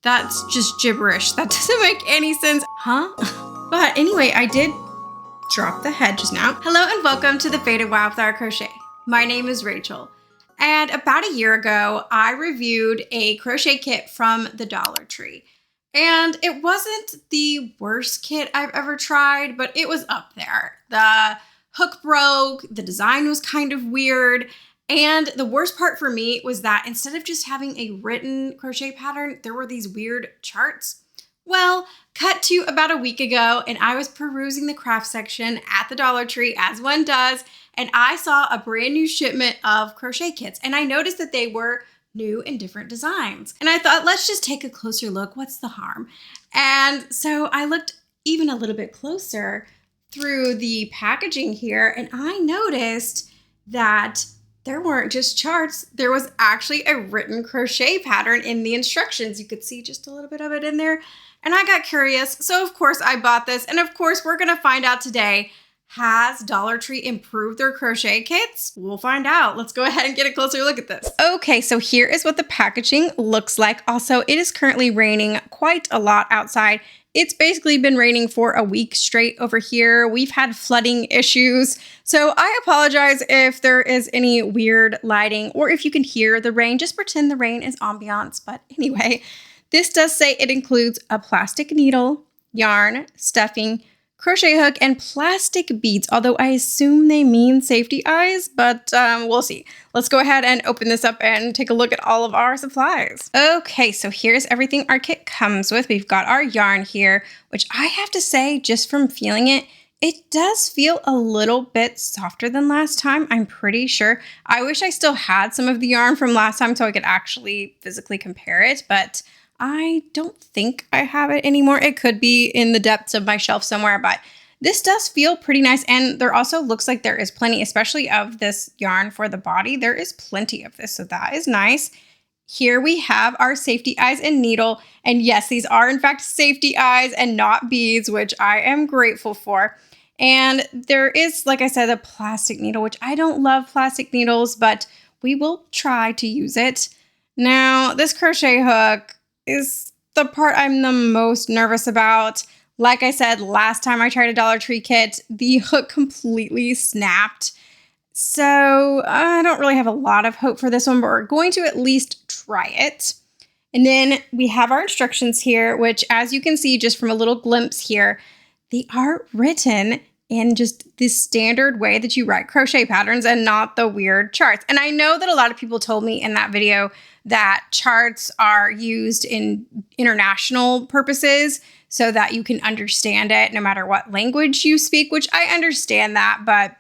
That's just gibberish. That doesn't make any sense. Huh? But anyway, I did drop the head just now. Hello and welcome to the Faded Wildflower Crochet. My name is Rachel. And about a year ago, I reviewed a crochet kit from the Dollar Tree. And it wasn't the worst kit I've ever tried, but it was up there. The hook broke, the design was kind of weird, and the worst part for me was that instead of just having a written crochet pattern, there were these weird charts. Well, cut to about a week ago, and I was perusing the craft section at the Dollar Tree, as one does, and I saw a brand new shipment of crochet kits, and I noticed that they were new and different designs. And I thought, let's just take a closer look. What's the harm? And so I looked even a little bit closer through the packaging here, and I noticed that there weren't just charts. There was actually a written crochet pattern in the instructions. You could see just a little bit of it in there. And I got curious. So of course I bought this. And of course we're going to find out today, has Dollar Tree improved their crochet kits? We'll find out. Let's go ahead and get a closer look at this. Okay, so here is what the packaging looks like. Also, it is currently raining quite a lot outside. It's basically been raining for a week straight over here. We've had flooding issues. So I apologize if there is any weird lighting or if you can hear the rain. Just pretend the rain is ambiance. But anyway, this does say it includes a plastic needle, yarn, stuffing, crochet hook, and plastic beads, although I assume they mean safety eyes, but we'll see. Let's go ahead and open this up and take a look at all of our supplies. Okay, so here's everything our kit comes with. We've got our yarn here, which I have to say, just from feeling it, it does feel a little bit softer than last time, I'm pretty sure. I wish I still had some of the yarn from last time so I could actually physically compare it, but I don't think I have it anymore. It could be in the depths of my shelf somewhere, but this does feel pretty nice. And there also looks like there is plenty, especially of this yarn for the body. There is plenty of this, so that is nice. Here we have our safety eyes and needle. And yes, these are in fact safety eyes and not beads, which I am grateful for. And there is, like I said, a plastic needle, which I don't love plastic needles, but we will try to use it. Now, this crochet hook is the part I'm the most nervous about. Like I said, last time I tried a Dollar Tree kit, the hook completely snapped. So I don't really have a lot of hope for this one, but we're going to at least try it. And then we have our instructions here, which as you can see just from a little glimpse here, they are written in just the standard way that you write crochet patterns and not the weird charts. And I know that a lot of people told me in that video that charts are used in international purposes so that you can understand it no matter what language you speak, which I understand that. But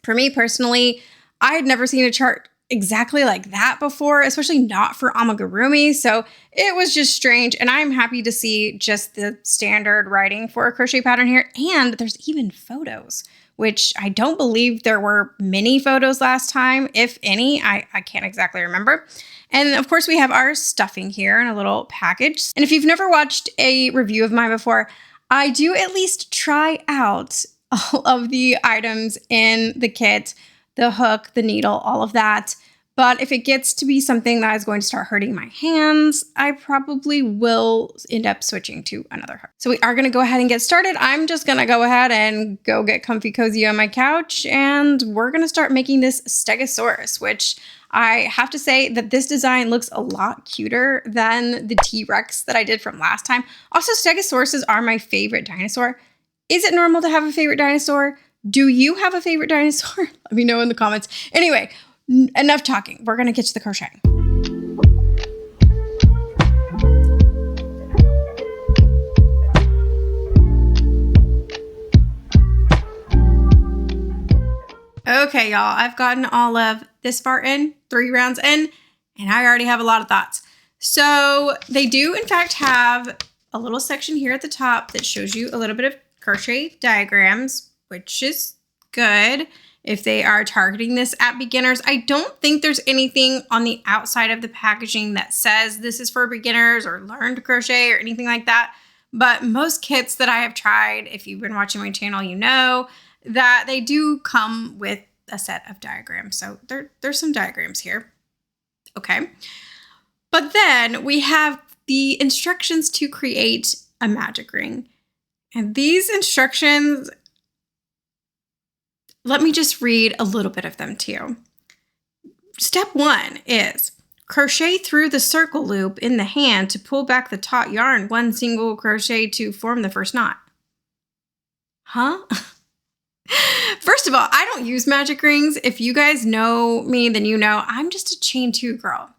for me personally, I had never seen a chart exactly like that before, especially not for amigurumi. So it was just strange. And I'm happy to see just the standard writing for a crochet pattern here. And there's even photos, which I don't believe there were many photos last time, if any. I can't exactly remember. And of course we have our stuffing here in a little package. And if you've never watched a review of mine before, I do at least try out all of the items in the kit, the hook, the needle, all of that. But if it gets to be something that is going to start hurting my hands, I probably will end up switching to another hook. So we are going to go ahead and get started. I'm just going to go ahead and go get comfy cozy on my couch, and we're going to start making this Stegosaurus, which I have to say that this design looks a lot cuter than the T-Rex that I did from last time. Also, Stegosauruses are my favorite dinosaur. Is it normal to have a favorite dinosaur? Do you have a favorite dinosaur? Let me know in the comments. Anyway, enough talking. We're going to get to the crocheting. Okay, y'all, I've gotten all of this far in, 3 rounds in, and I already have a lot of thoughts. So they do, in fact, have a little section here at the top that shows you a little bit of crochet diagrams, which is good if they are targeting this at beginners. I don't think there's anything on the outside of the packaging that says this is for beginners or learn to crochet or anything like that. But most kits that I have tried, if you've been watching my channel, you know that they do come with a set of diagrams. So there's some diagrams here. Okay. But then we have the instructions to create a magic ring. And these instructions, let me just read a little bit of them to you. Step 1 is crochet through the circle loop in the hand to pull back the taut yarn 1 single crochet to form the first knot. Huh? First of all, I don't use magic rings. If you guys know me, then you know I'm just a chain 2 girl.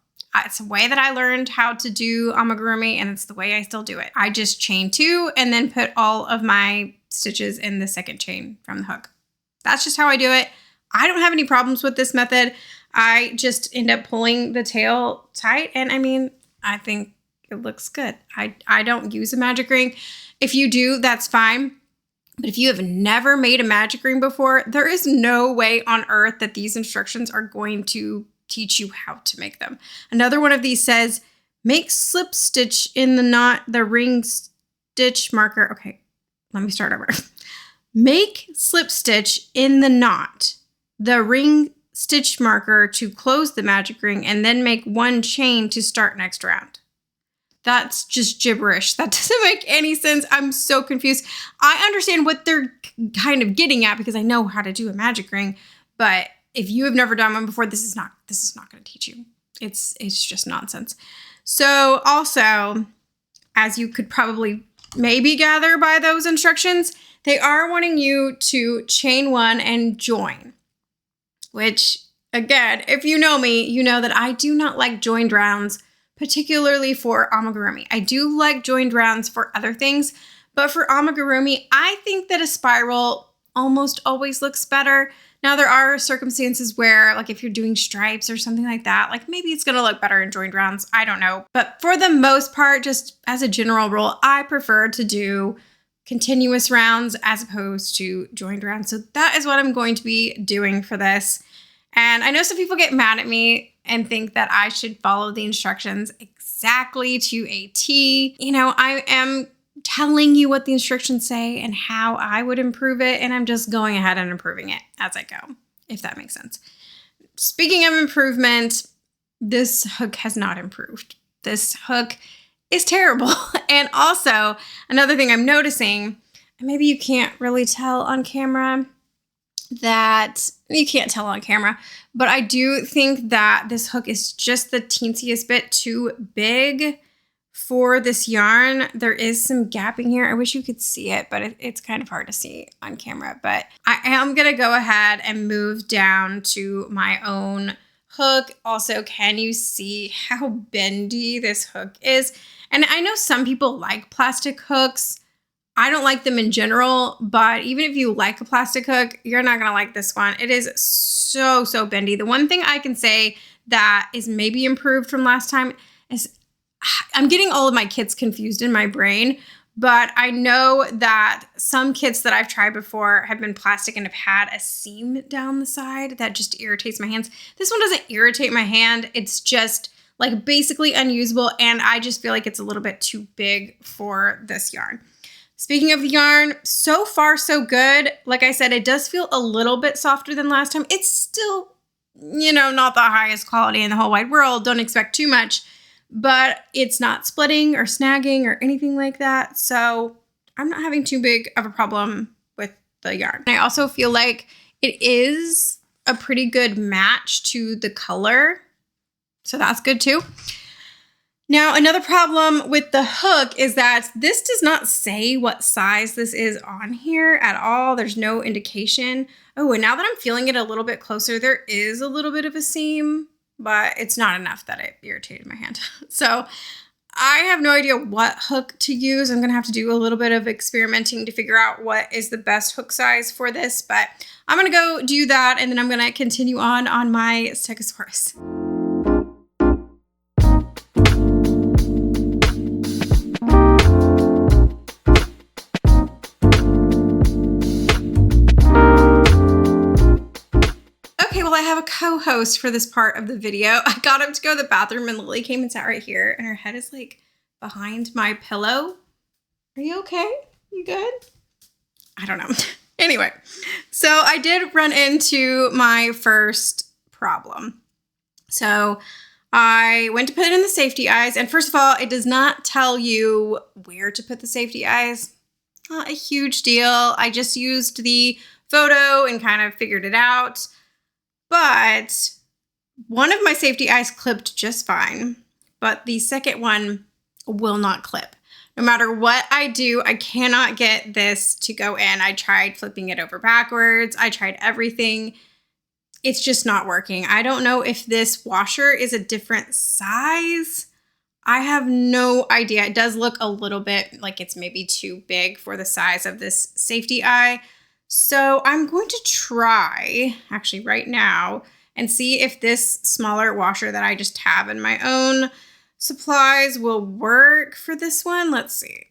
It's a way that I learned how to do amigurumi, and it's the way I still do it. I just chain 2 and then put all of my stitches in the second chain from the hook. That's just how I do it. I don't have any problems with this method. I just end up pulling the tail tight, and I mean, I think it looks good. I don't use a magic ring. If you do, that's fine. But if you have never made a magic ring before, there is no way on earth that these instructions are going to teach you how to make them. Another one of these says, make slip stitch in the knot, the ring stitch marker. Okay, let me start over. Make slip stitch in the knot, the ring stitch marker to close the magic ring, and then make 1 chain to start next round. That's just gibberish. That doesn't make any sense. I'm so confused. I understand what they're kind of getting at because I know how to do a magic ring, but if you have never done one before, this is not going to teach you. It's just nonsense. So also, as you could probably maybe gather by those instructions, they are wanting you to chain 1 and join, which again, if you know me, you know that I do not like joined rounds, particularly for amigurumi. I do like joined rounds for other things, but for amigurumi, I think that a spiral almost always looks better. Now, there are circumstances where, like if you're doing stripes or something like that, like maybe it's going to look better in joined rounds. I don't know. But for the most part, just as a general rule, I prefer to do continuous rounds as opposed to joined rounds. So that is what I'm going to be doing for this. And I know some people get mad at me and think that I should follow the instructions exactly to a T. You know, I am telling you what the instructions say and how I would improve it, and I'm just going ahead and improving it as I go, if that makes sense. Speaking of improvement, this hook has not improved. This hook is terrible. And also, another thing I'm noticing, and maybe you can't really tell on camera, that you can't tell on camera, but I do think that this hook is just the teensiest bit too big for this yarn. There is some gapping here. I wish you could see it, but it's kind of hard to see on camera. But I am going to go ahead and move down to my own hook. Also, can you see how bendy this hook is? And I know some people like plastic hooks. I don't like them in general, but even if you like a plastic hook, you're not going to like this one. It is so bendy. The one thing I can say that is maybe improved from last time is I'm getting all of my kits confused in my brain, but I know that some kits that I've tried before have been plastic and have had a seam down the side that just irritates my hands. This one doesn't irritate my hand. It's just like basically unusable, and I just feel like it's a little bit too big for this yarn. Speaking of the yarn, so far so good. Like I said, it does feel a little bit softer than last time. It's still, you know, not the highest quality in the whole wide world. Don't expect too much, but it's not splitting or snagging or anything like that. So I'm not having too big of a problem with the yarn. I also feel like it is a pretty good match to the color. So that's good too. Now, another problem with the hook is that this does not say what size this is on here at all. There's no indication. Oh, and now that I'm feeling it a little bit closer, there is a little bit of a seam, but it's not enough that it irritated my hand. So I have no idea what hook to use. I'm going to have to do a little bit of experimenting to figure out what is the best hook size for this, but I'm going to go do that, and then I'm going to continue on my Stegosaurus. I have a co-host for this part of the video. I got him to go to the bathroom and Lily came and sat right here, and her head is like behind my pillow. Are you okay? You good? I don't know. Anyway, so I did run into my first problem. So I went to put it in the safety eyes, and first of all, it does not tell you where to put the safety eyes. Not a huge deal. I just used the photo and kind of figured it out. But one of my safety eyes clipped just fine, but the second one will not clip. No matter what I do, I cannot get this to go in. I tried flipping it over backwards. I tried everything. It's just not working. I don't know if this washer is a different size. I have no idea. It does look a little bit like it's maybe too big for the size of this safety eye. So I'm going to try, actually right now, and see if this smaller washer that I just have in my own supplies will work for this one. Let's see.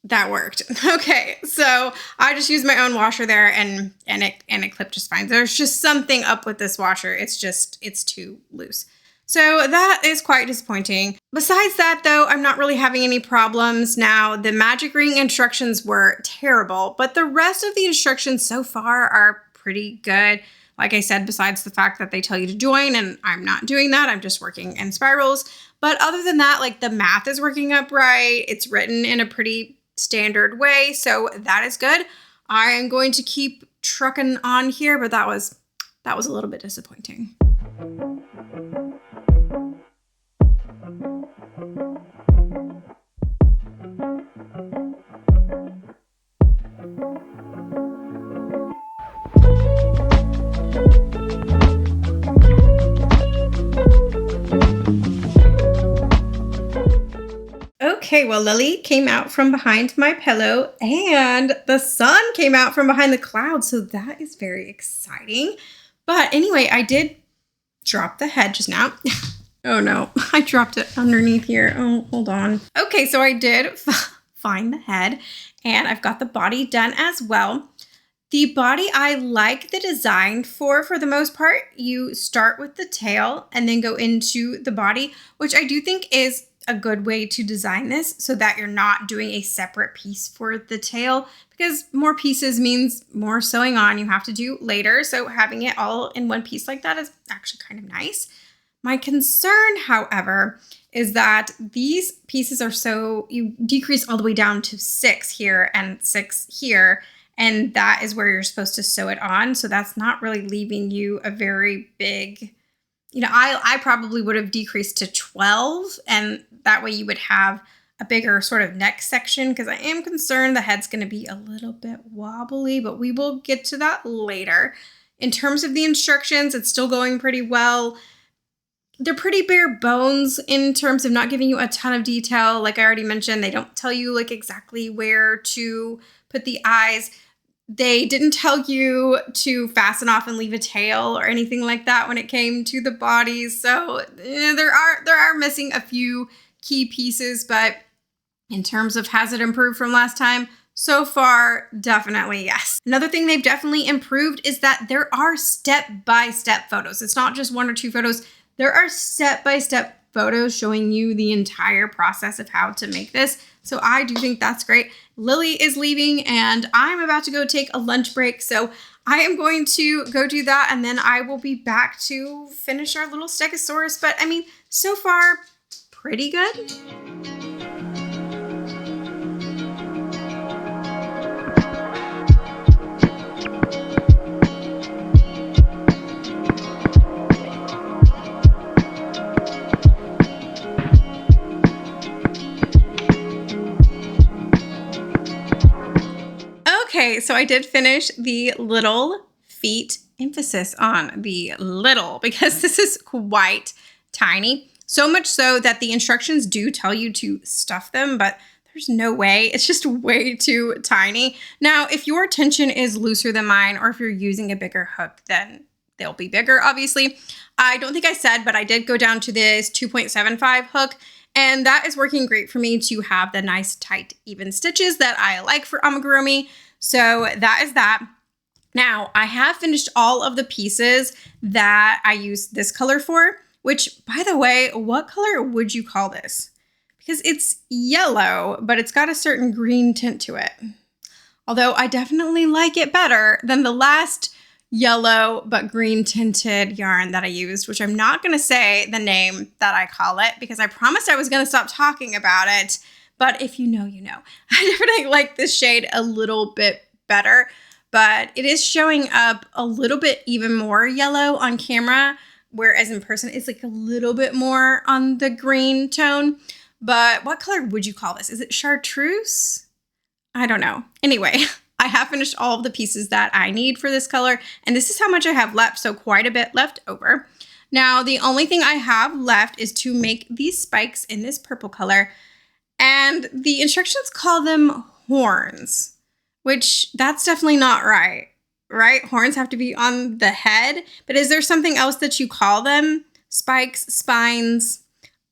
That worked. Okay, so I just used my own washer there and it clipped just fine. There's just something up with this washer. It's too loose. So that is quite disappointing. Besides that though, I'm not really having any problems now. The magic ring instructions were terrible, but the rest of the instructions so far are pretty good. Like I said, besides the fact that they tell you to join and I'm not doing that, I'm just working in spirals. But other than that, like the math is working upright. It's written in a pretty standard way, so that is good. I am going to keep trucking on here, but that was a little bit disappointing. Okay, well, Lily came out from behind my pillow and the sun came out from behind the clouds, so that is very exciting. But anyway, I did drop the head just now. Oh no, I dropped it underneath here. Oh, hold on. Okay, so I did find the head and I've got the body done as well. The body I like the design for the most part. You start with the tail and then go into the body, which I do think is a good way to design this so that you're not doing a separate piece for the tail, because more pieces means more sewing on you have to do later. So having it all in one piece like that is actually kind of nice. My concern, however, is that these pieces are so, you decrease all the way down to 6 here and 6 here, and that is where you're supposed to sew it on. So that's not really leaving you a very big, I probably would have decreased to 12, and that way you would have a bigger sort of neck section, because I am concerned the head's going to be a little bit wobbly, but we will get to that later. In terms of the instructions, it's still going pretty well. They're pretty bare bones in terms of not giving you a ton of detail. Like I already mentioned, they don't tell you like exactly where to put the eyes. They didn't tell you to fasten off and leave a tail or anything like that when it came to the bodies. So there are missing a few key pieces, but in terms of has it improved from last time? So far, definitely yes. Another thing they've definitely improved is that there are step-by-step photos. It's not just 1 or 2 photos. There are step-by-step photos showing you the entire process of how to make this. So I do think that's great. Lily is leaving and I'm about to go take a lunch break. So I am going to go do that and then I will be back to finish our little stegosaurus. But I mean, so far, pretty good. Okay, so I did finish the little feet, emphasis on the little, because this is quite tiny. So much so that the instructions do tell you to stuff them, but there's no way. It's just way too tiny. Now, if your tension is looser than mine, or if you're using a bigger hook, then they'll be bigger, obviously. I don't think I said, but I did go down to this 2.75 hook, and that is working great for me to have the nice, tight, even stitches that I like for amigurumi. So that is that. Now, I have finished all of the pieces that I used this color for, which, by the way, what color would you call this? Because it's yellow, but it's got a certain green tint to it. Although I definitely like it better than the last yellow but green tinted yarn that I used, which I'm not going to say the name that I call it because I promised I was going to stop talking about it. But if you know, you know. I definitely like this shade a little bit better, but it is showing up a little bit even more yellow on camera, whereas in person it's like a little bit more on the green tone. But what color would you call this? Is it chartreuse? I don't know. Anyway, I have finished all of the pieces that I need for this color, and this is how much I have left, so quite a bit left over. Now, the only thing I have left is to make these spikes in this purple color, and the instructions call them horns, which that's definitely not right? Horns have to be on the head, but is there something else that you call them? Spikes, spines?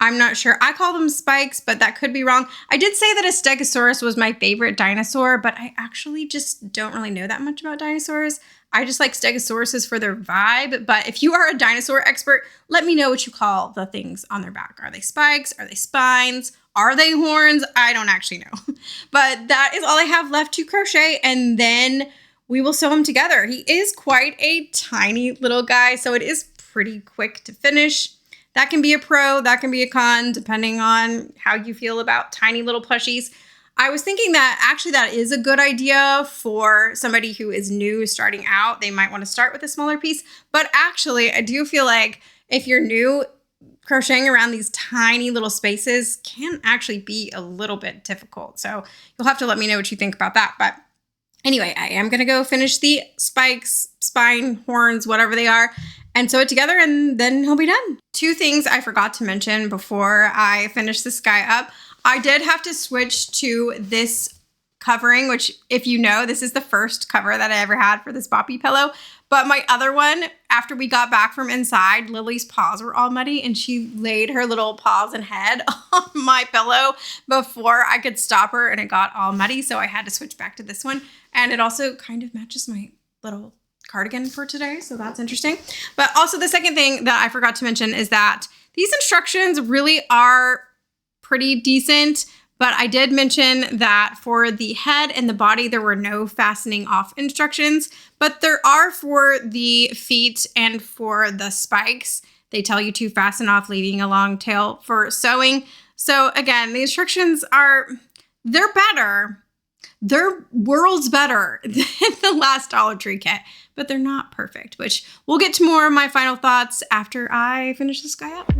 I'm not sure. I call them spikes, but that could be wrong. I did say that a Stegosaurus was my favorite dinosaur, but I actually just don't really know that much about dinosaurs. I just like Stegosauruses for their vibe, but if you are a dinosaur expert, let me know what you call the things on their back. Are they spikes? Are they spines? Are they horns? I don't actually know. But that is all I have left to crochet, and then we will sew him together. He is quite a tiny little guy, so it is pretty quick to finish. That can be a pro, that can be a con, depending on how you feel about tiny little plushies. I was thinking that actually that is a good idea for somebody who is new starting out. They might want to start with a smaller piece, but actually I do feel like if you're new, crocheting around these tiny little spaces can actually be a little bit difficult. So you'll have to let me know what you think about that. But anyway, I am going to go finish the spikes, spine, horns, whatever they are, and sew it together, and then he'll be done. Two things I forgot to mention before I finish this guy up. I did have to switch to this covering, which if you know, this is the first cover that I ever had for this boppy pillow. But my other one, after we got back from inside, Lily's paws were all muddy and she laid her little paws and head on my pillow before I could stop her, and it got all muddy. So I had to switch back to this one. And it also kind of matches my little cardigan for today, so that's interesting. But also the second thing that I forgot to mention is that these instructions really are pretty decent, but I did mention that for the head and the body there were no fastening off instructions, but there are for the feet and for the spikes. They tell you to fasten off, leaving a long tail for sewing. So again, the instructions they're better. They're worlds better than the last Dollar Tree kit, but they're not perfect, which we'll get to more of my final thoughts after I finish this guy up.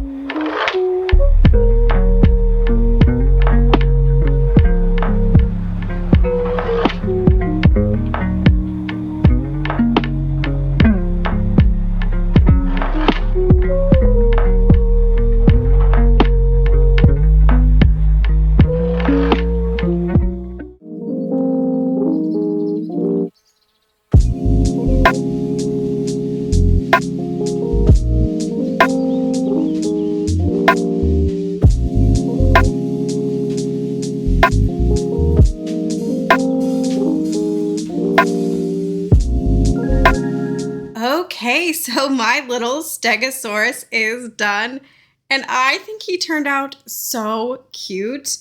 Okay, so my little Stegosaurus is done, and I think he turned out so cute,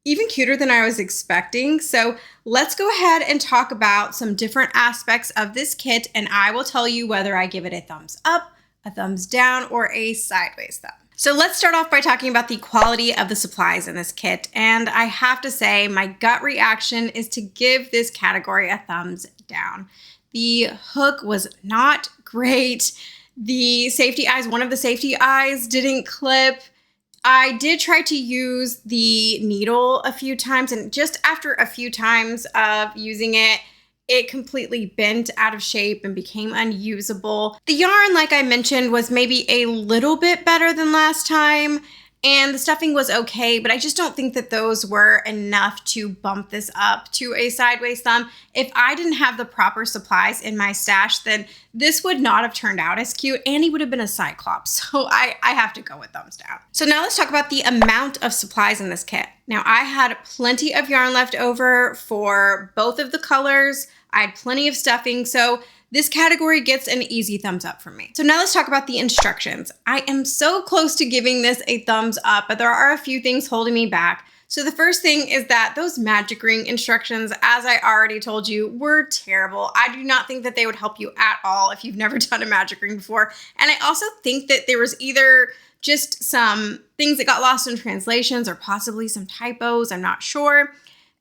even cuter than I was expecting. So let's go ahead and talk about some different aspects of this kit, and I will tell you whether I give it a thumbs up, a thumbs down, or a sideways thumb. So let's start off by talking about the quality of the supplies in this kit, and I have to say my gut reaction is to give this category a thumbs down. The hook was not great. The safety eyes, one of the safety eyes didn't clip. I did try to use the needle a few times, and just after a few times of using it, it completely bent out of shape and became unusable. The yarn, like I mentioned, was maybe a little bit better than last time, and the stuffing was okay, but I just don't think that those were enough to bump this up to a sideways thumb. If I didn't have the proper supplies in my stash, then this would not have turned out as cute, and he would have been a cyclops. So I have to go with thumbs down. So now let's talk about the amount of supplies in this kit. Now I had plenty of yarn left over for both of the colors. I had plenty of stuffing, so this category gets an easy thumbs up from me. So now let's talk about the instructions. I am so close to giving this a thumbs up, but there are a few things holding me back. So the first thing is that those magic ring instructions, as I already told you, were terrible. I do not think that they would help you at all if you've never done a magic ring before. And I also think that there was either just some things that got lost in translations or possibly some typos, I'm not sure.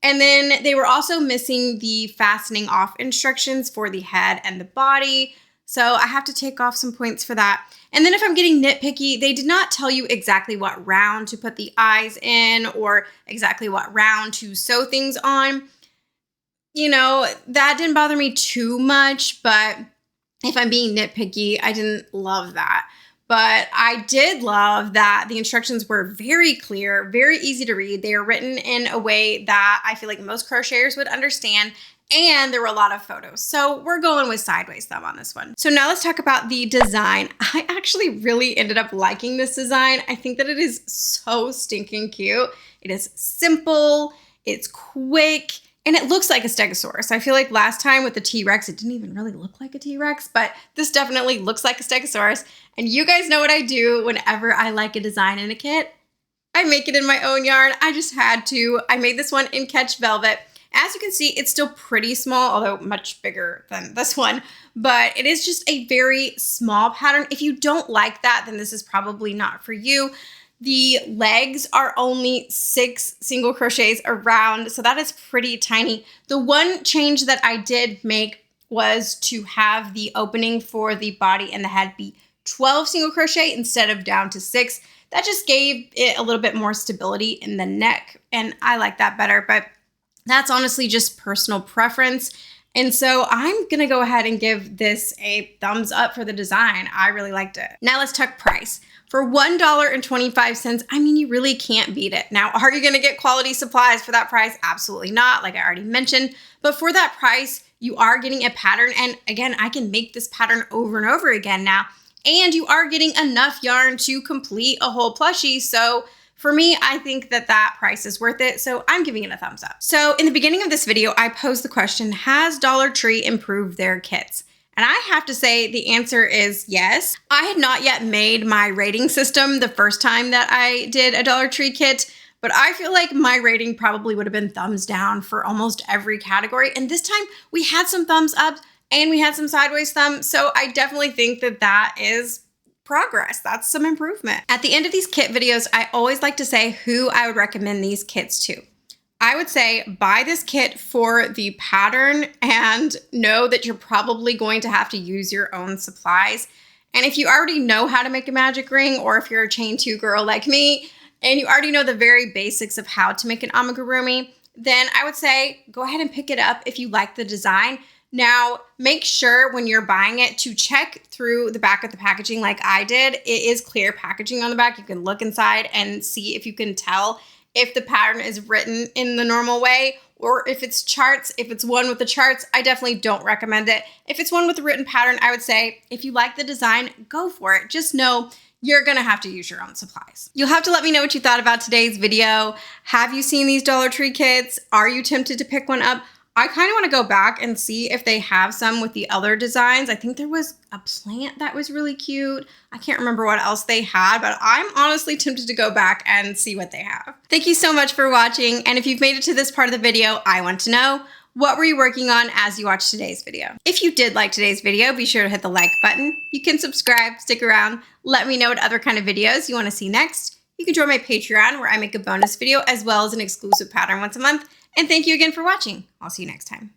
And then they were also missing the fastening off instructions for the head and the body. So I have to take off some points for that. And then if I'm getting nitpicky, they did not tell you exactly what round to put the eyes in or exactly what round to sew things on. You know, that didn't bother me too much, but if I'm being nitpicky, I didn't love that. But I did love that the instructions were very clear, very easy to read. They are written in a way that I feel like most crocheters would understand. And there were a lot of photos. So we're going with sideways thumb on this one. So now let's talk about the design. I actually really ended up liking this design. I think that it is so stinking cute. It is simple, it's quick, and it looks like a stegosaurus. I feel like last time with the T-Rex, it didn't even really look like a T-Rex, but this definitely looks like a stegosaurus. And you guys know what I do whenever I like a design in a kit. I make it in my own yarn. I just had to. I made this one in Catch Velvet. As you can see, it's still pretty small, although much bigger than this one, but it is just a very small pattern. If you don't like that, then this is probably not for you. The legs are only 6 single crochets around, so that is pretty tiny. The one change that I did make was to have the opening for the body and the head be 12 single crochet instead of down to 6. That just gave it a little bit more stability in the neck, and I like that better, but that's honestly just personal preference. And so I'm gonna go ahead and give this a thumbs up for the design. I really liked it. Now let's talk price. For $1.25, I mean, you really can't beat it. Now, are you gonna get quality supplies for that price? Absolutely not, like I already mentioned. But for that price, you are getting a pattern. And again, I can make this pattern over and over again now. And you are getting enough yarn to complete a whole plushie. So for me, I think that that price is worth it, so I'm giving it a thumbs up. So in the beginning of this video, I posed the question, has Dollar Tree improved their kits? And I have to say the answer is yes. I had not yet made my rating system the first time that I did a Dollar Tree kit, but I feel like my rating probably would have been thumbs down for almost every category. And this time we had some thumbs up and we had some sideways thumb, so I definitely think that that is progress. That's some improvement. At the end of these kit videos, I always like to say who I would recommend these kits to. I would say buy this kit for the pattern and know that you're probably going to have to use your own supplies. And if you already know how to make a magic ring, or if you're a chain 2 girl like me, and you already know the very basics of how to make an amigurumi, then I would say go ahead and pick it up if you like the design. Now, make sure when you're buying it to check through the back of the packaging like I did. It is clear packaging on the back. You can look inside and see if you can tell if the pattern is written in the normal way or if it's charts. If it's one with the charts, I definitely don't recommend it. If it's one with a written pattern, I would say if you like the design, go for it. Just know you're gonna have to use your own supplies. You'll have to let me know what you thought about today's video. Have you seen these Dollar Tree kits? Are you tempted to pick one up? I kind of want to go back and see if they have some with the other designs. I think there was a plant that was really cute. I can't remember what else they had, but I'm honestly tempted to go back and see what they have. Thank you so much for watching. And if you've made it to this part of the video, I want to know, what were you working on as you watched today's video? If you did like today's video, be sure to hit the like button. You can subscribe, stick around, let me know what other kind of videos you want to see next. You can join my Patreon where I make a bonus video as well as an exclusive pattern once a month. And thank you again for watching. I'll see you next time.